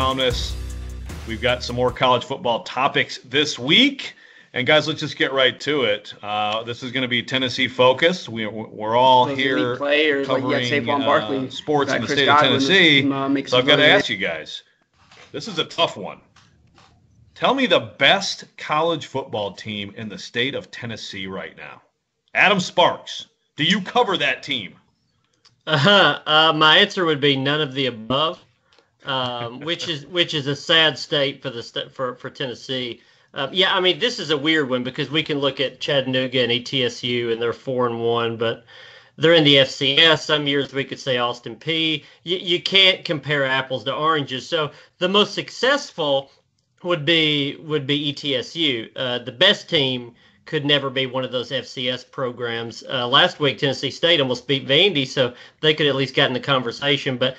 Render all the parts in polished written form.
columnist. We've got some more college football topics this week. And, guys, let's just get right to it. This is going to be Tennessee focused. We're all those here players, covering Barkley, sports in the state of Tennessee. So I've got to ask you guys, this is a tough one. Tell me the best college football team in the state of Tennessee right now. Adam Sparks, do you cover that team? My answer would be none of the above, which is a sad state for Tennessee. I mean, this is a weird one because we can look at Chattanooga and ETSU and they're 4-1, but they're in the FCS. Some years we could say Austin Peay. You can't compare apples to oranges. So the most successful would be ETSU. The best team could never be one of those FCS programs. Last week, Tennessee State almost beat Vandy, so they could at least get in the conversation. But,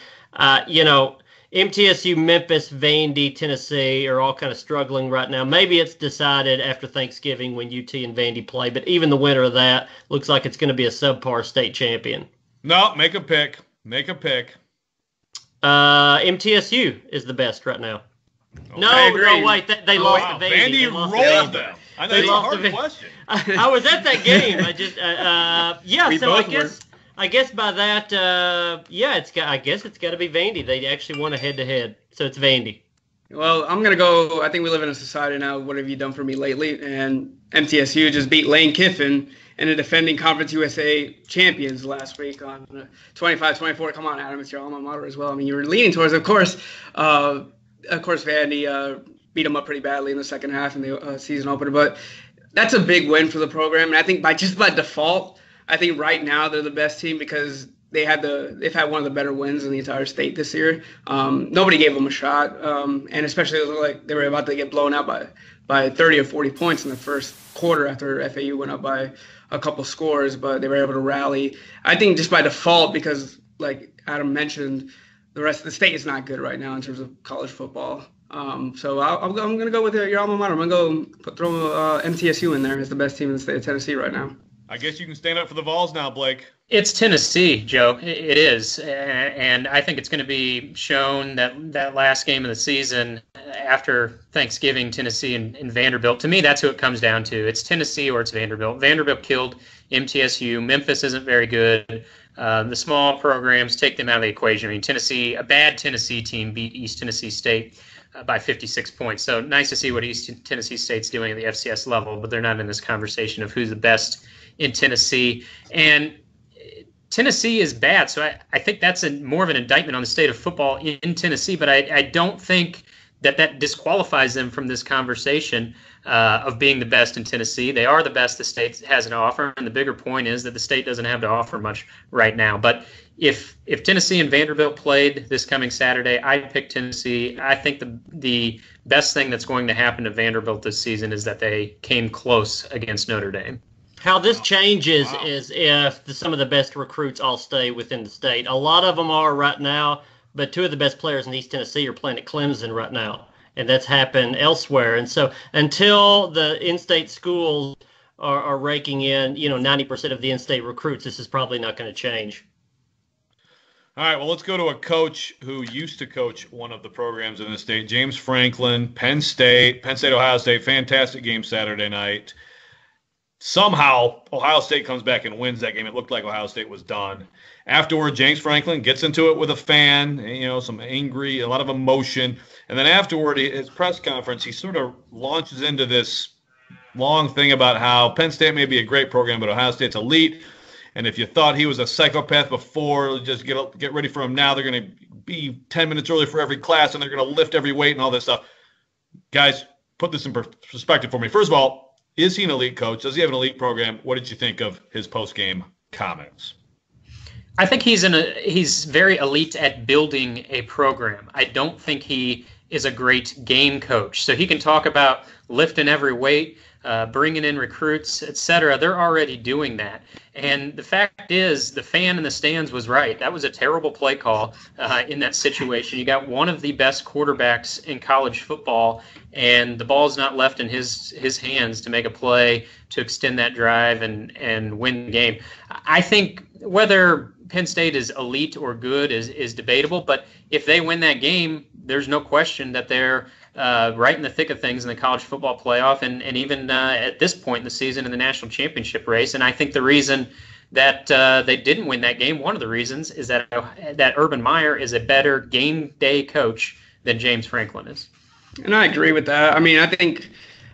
MTSU, Memphis, Vandy, Tennessee are all kind of struggling right now. Maybe it's decided after Thanksgiving when UT and Vandy play, but even the winner of that looks like it's going to be a subpar state champion. No, make a pick. Make a pick. MTSU is the best right now. Okay. No, wait, they lost to Vandy. Vandy rolled them. I know it's a hard question. I was at that game. I just, I guess by that, I guess it's got to be Vandy. They actually won a head-to-head, so it's Vandy. Well, I'm going to go, I think we live in a society now, what have you done for me lately? And MTSU just beat Lane Kiffin and the defending Conference USA champions last week on 25-24. Come on, Adam, it's your alma mater as well. I mean, you were leaning towards, of course, Vandy beat them up pretty badly in the second half in the season opener. But that's a big win for the program. And I think by default, I think right now they're the best team because they've had one of the better wins in the entire state this year. Nobody gave them a shot, and especially it looked like they were about to get blown out by 30 or 40 points in the first quarter after FAU went up by a couple scores, but they were able to rally. I think just by default because, like Adam mentioned, the rest of the state is not good right now in terms of college football. So I'm going to go with your alma mater. I'm going to go throw MTSU in there as the best team in the state of Tennessee right now. I guess you can stand up for the Vols now, Blake. It's Tennessee, Joe. It is. And I think it's going to be shown that last game of the season after Thanksgiving, Tennessee and Vanderbilt. To me, that's who it comes down to. It's Tennessee or it's Vanderbilt. Vanderbilt killed MTSU. Memphis isn't very good. The small programs, take them out of the equation. I mean, a bad Tennessee team beat East Tennessee State by 56 points. So nice to see what East Tennessee State's doing at the FCS level, but they're not in this conversation of who's the best in Tennessee. And Tennessee is bad, so I think that's more of an indictment on the state of football in Tennessee, but I don't think that disqualifies them from this conversation of being the best in Tennessee. They are the best the state has to offer, and the bigger point is that the state doesn't have to offer much right now. But if Tennessee and Vanderbilt played this coming Saturday, I'd pick Tennessee. I think the best thing that's going to happen to Vanderbilt this season is that they came close against Notre Dame. How this changes is if some of the best recruits all stay within the state. A lot of them are right now, but two of the best players in East Tennessee are playing at Clemson right now, and that's happened elsewhere. And so until the in-state schools are raking in, 90% of the in-state recruits, this is probably not going to change. All right, well, let's go to a coach who used to coach one of the programs in the state, James Franklin, Penn State, Ohio State. Fantastic game Saturday night. Somehow, Ohio State comes back and wins that game. It looked like Ohio State was done. Afterward, James Franklin gets into it with a fan, some angry, a lot of emotion. And then afterward, his press conference, he sort of launches into this long thing about how Penn State may be a great program, but Ohio State's elite. And if you thought he was a psychopath before, just get ready for him now. They're going to be 10 minutes early for every class, and they're going to lift every weight and all this stuff. Guys, put this in perspective for me. First of all, is he an elite coach? Does he have an elite program? What did you think of his post-game comments? I think he's very elite at building a program. I don't think he is a great game coach. So he can talk about lifting every weight, bringing in recruits, etc. They're already doing that. And the fact is, the fan in the stands was right. That was a terrible play call in that situation. You got one of the best quarterbacks in college football, and the ball's not left in his hands to make a play to extend that drive and win the game. I think whether Penn State is elite or good is debatable, but if they win that game, there's no question that they're right in the thick of things in the college football playoff, and even at this point in the season in the national championship race. And I think the reason that they didn't win that game, one of the reasons, is that Urban Meyer is a better game day coach than James Franklin is. And I agree with that. I mean,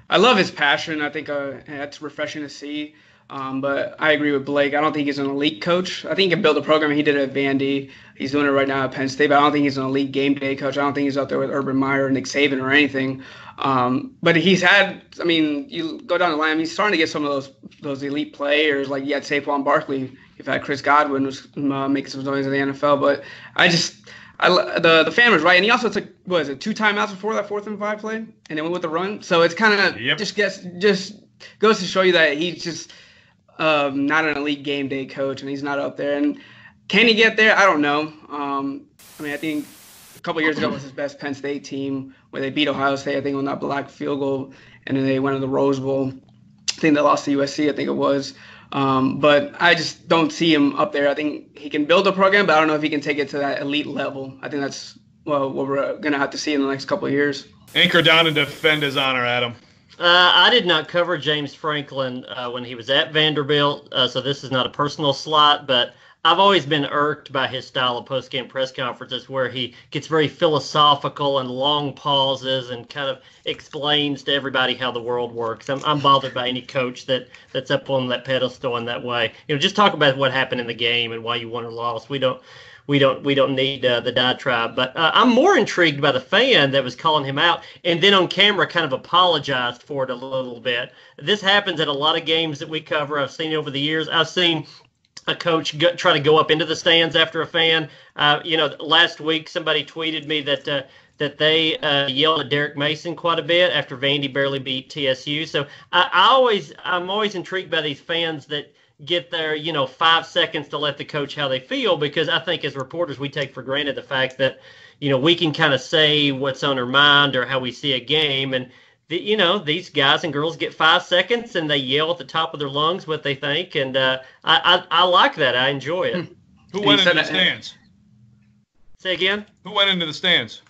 I love his passion. I think that's refreshing to see. But I agree with Blake. I don't think he's an elite coach. I think he can build a program. He did it at Vandy. He's doing it right now at Penn State. But I don't think he's an elite game day coach. I don't think he's out there with Urban Meyer or Nick Saban or anything. But he's had, I mean, you go down the line, he's starting to get some of those elite players. Like you had Saquon Barkley. You've had Chris Godwin was making some noise in the NFL. But the fan was right. And he also took, 2 timeouts before that 4th and 5 play? And then went with the run. So it's kind of just goes to show you that he's just – not an elite game day coach, and he's not up there. And can he get there? I don't know. I think a couple years ago was his best Penn State team where they beat Ohio State, I think, on that blocked field goal, and then they went to the Rose Bowl. I think they lost to USC, I think it was. But I just don't see him up there. I think he can build a program, but I don't know if he can take it to that elite level. I think that's what we're going to have to see in the next couple of years. Anchor down and defend his honor, Adam. I did not cover James Franklin when he was at Vanderbilt, so this is not a personal slight, but I've always been irked by his style of post-game press conferences where he gets very philosophical and long pauses and kind of explains to everybody how the world works. I'm bothered by any coach that's up on that pedestal in that way. Just talk about what happened in the game and why you won or lost. We don't need the diatribe. But I'm more intrigued by the fan that was calling him out and then on camera kind of apologized for it a little bit. This happens at a lot of games that we cover. I've seen over the years. I've seen a coach try to go up into the stands after a fan. Last week somebody tweeted me that they yelled at Derek Mason quite a bit after Vandy barely beat TSU. So I'm always intrigued by these fans that get their 5 seconds to let the coach how they feel, because I think as reporters we take for granted the fact that we can kind of say what's on our mind or how we see a game, and these guys and girls get 5 seconds and they yell at the top of their lungs what they think, and I like that. I enjoy it. Who went into the stands? Say again? Who went into the stands?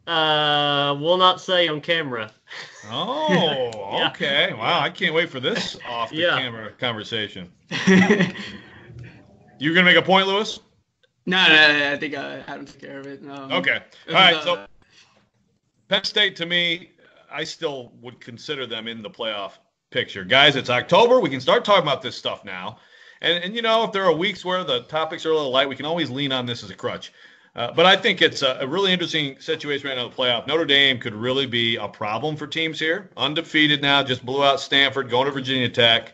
Will not say on camera. Oh, Yeah. Okay. Wow, I can't wait for this off the camera conversation. You gonna make a point, Lewis? No, I think Adam took care of it. Okay. All right. So Penn State, to me, I still would consider them in the playoff picture. Guys, it's October. We can start talking about this stuff now. And if there are weeks where the topics are a little light, we can always lean on this as a crutch. But I think it's a really interesting situation right now in the playoff. Notre Dame could really be a problem for teams here. Undefeated now, just blew out Stanford, going to Virginia Tech.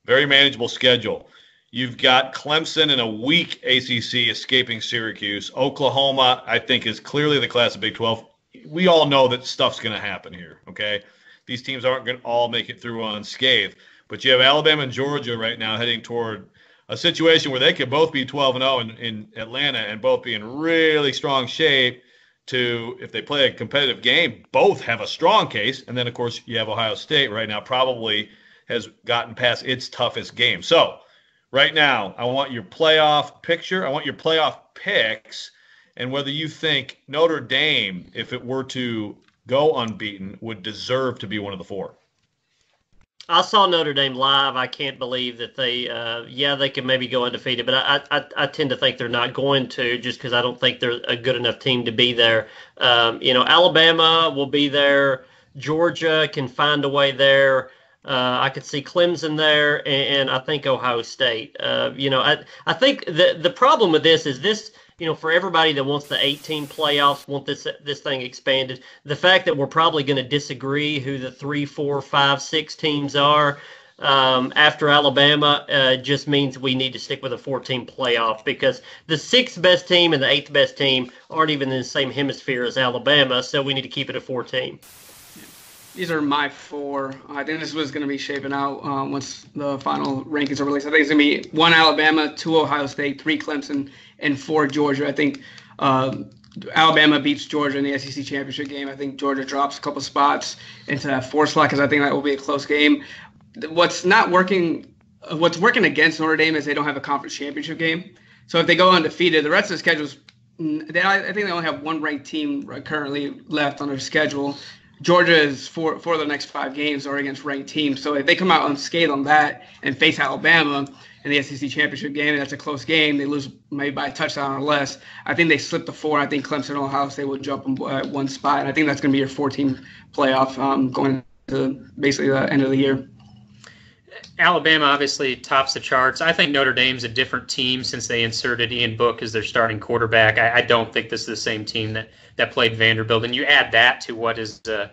Very manageable schedule. You've got Clemson in a weak ACC escaping Syracuse. Oklahoma, I think, is clearly the class of Big 12. We all know that stuff's going to happen here, okay? These teams aren't going to all make it through unscathed. But you have Alabama and Georgia right now heading toward a situation where they could both be 12-0 in Atlanta and both be in really strong shape to, if they play a competitive game, both have a strong case. And then, of course, you have Ohio State right now probably has gotten past its toughest game. So right now, I want your playoff picture. I want your playoff picks and whether you think Notre Dame, if it were to go unbeaten, would deserve to be one of the 4. I saw Notre Dame live. I can't believe that they can maybe go undefeated, but I tend to think they're not going to, just because I don't think they're a good enough team to be there. Alabama will be there. Georgia can find a way there. I could see Clemson there, and I think Ohio State. I think the problem with this is this. For everybody that wants the 18 playoffs, want this thing expanded, the fact that we're probably going to disagree who the 3, 4, 5, 6 teams are after Alabama just means we need to stick with a 14 playoff, because the 6th best team and the 8th best team aren't even in the same hemisphere as Alabama, so we need to keep it at 14. These are my 4. I think this was going to be shaping out once the final rankings are released. I think it's going to be 1 Alabama, 2 Ohio State, 3 Clemson, and 4 Georgia. I think Alabama beats Georgia in the SEC championship game. I think Georgia drops a couple spots into that 4 slot because I think that will be a close game. What's working against Notre Dame is they don't have a conference championship game. So if they go undefeated, the rest of the schedule's I think they only have 1 ranked team currently left on their schedule. Georgia is for the next 5 games are against ranked teams. So if they come out unscathed on that and face Alabama in the SEC championship game, and that's a close game, they lose maybe by a touchdown or less. I think they slip to 4. I think Clemson and Ohio State will jump them at 1 spot. And I think that's going to be your 4-team playoff going to basically the end of the year. Alabama obviously tops the charts. I think Notre Dame's a different team since they inserted Ian Book as their starting quarterback. I don't think this is the same team that played Vanderbilt. And you add that to what is a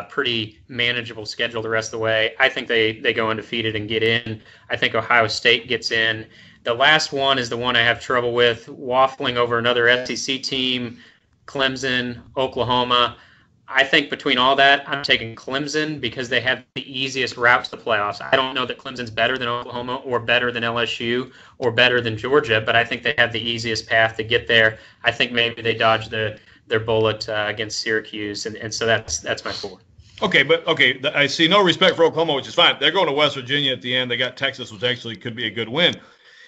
pretty manageable schedule the rest of the way. I think they go undefeated and get in. I think Ohio State gets in. The last one is the one I have trouble with, waffling over another SEC team, Clemson, Oklahoma. I think between all that, I'm taking Clemson because they have the easiest route to the playoffs. I don't know that Clemson's better than Oklahoma or better than LSU or better than Georgia, but I think they have the easiest path to get there. I think maybe they dodge their bullet against Syracuse, and so that's my 4. Okay, I see no respect for Oklahoma, which is fine. They're going to West Virginia at the end. They got Texas, which actually could be a good win.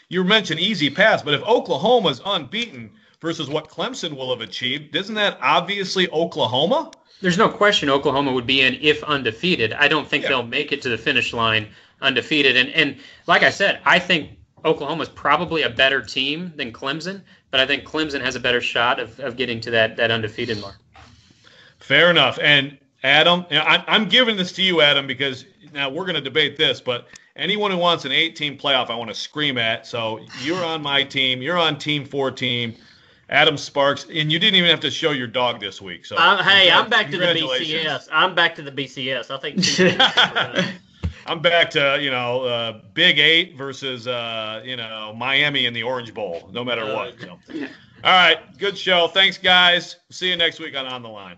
You mentioned easy pass, but if Oklahoma's unbeaten versus what Clemson will have achieved, isn't that obviously Oklahoma? There's no question Oklahoma would be in if undefeated. I don't think they'll make it to the finish line undefeated. And like I said, I think Oklahoma's probably a better team than Clemson, but I think Clemson has a better shot of getting to that undefeated mark. Fair enough. And Adam, I'm giving this to you, Adam, because now we're going to debate this, but anyone who wants an 8-team playoff, I want to scream at. So you're on my team. You're on Team 4 team. Adam Sparks, and you didn't even have to show your dog this week. So hey, I'm back to the BCS. I'm back to the BCS. I think I'm back to Big 8 versus Miami in the Orange Bowl. No matter what. So. All right, good show. Thanks, guys. See you next week on the Line.